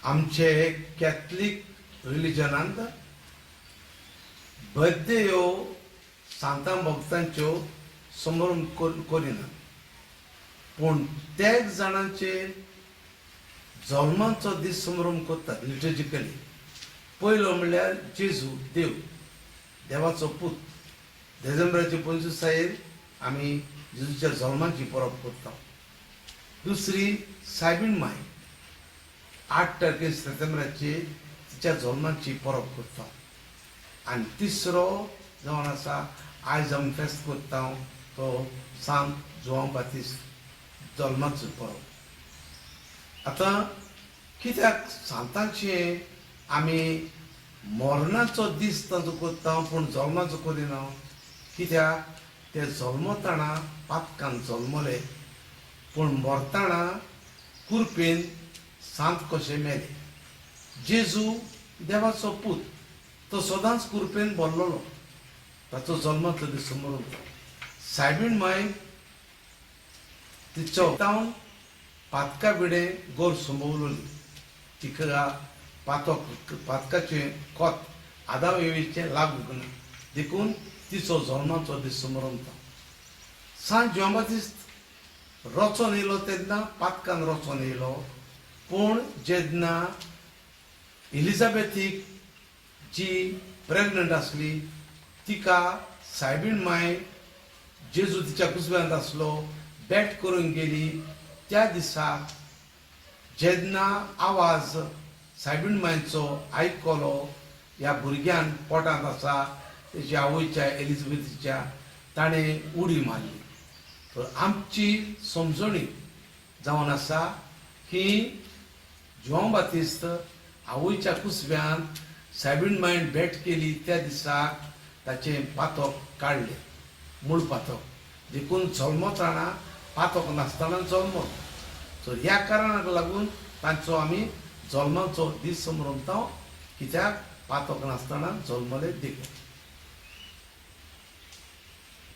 आमचे Catholic रिलिजनांत birthday ह्यो सांतां भक्तांच्यो समारंभ करिना, पूण तेच जाणांचे जल्माचो दीस समारंभ करतात लिटर्जिकली. पयलो म्हणल्यार जेजू देवाचो पूत. डिसेंबराचे 25 आमी जेजूच्या जल्माची परब करता. दुसरी सायबीण माय 8 तारखे सप्टेंबराचे तिच्या जल्माची परब करता. आनी तिसरो जावन आसा आयज आमी फेस्त करता तो सांत जोआंव बातिस्त जल्माचो परब. आतां कित्याक सांतांचे आमी मरणाचो दीस ताचो करता पूण जल्माचो करिना? कित्याक ते जल्मतना पातकान जल्मले पूण मरतना कुरपेन सांत कशे मेले. जेजू देवाचो पूत, तो सदांच कुरपेन भरलोलो. ताचो जल्माचो दीस समारंभ. सायबीण माय तिचो पातका बिडे गोर संभोवलोली. तिका पातकाचे कोत आदाव येवचे लागू ना देखून तिचो जल्माचो दीस समारंभ. सांत जोआंव बातिस्त रचोन येयलो तेन्ना पातकान रचोन येयलो, पूण जेन्ना इलिझाबेथीक जी प्रेग्नंट आसली तिका सायबीण माय जेजू तिच्या कुसब्यांत आसलो भेट करून गेली. त्या दिसाक जेन्ना आवाज सायबीण मायचो आयकलो, ह्या भुरग्यान पोटांत आसा तेजी आवयच्या एलिझाबेथीच्या, ताणें उडी मारली. तर आमची समजणी जावन आसा की जोआंव बातिस्त आवयच्या कुसब्यांत सायबीण मायन भेट केली त्या दिसाक ताचें पातक काडलें, मूळ पातक. देखून जल्मतना पातक नासतना जल्मलो. सो ह्या कारणाक लागून तांचो आमी जल्माचो दीस मनयता, कित्याक पातक नासतना जल्मले देखून.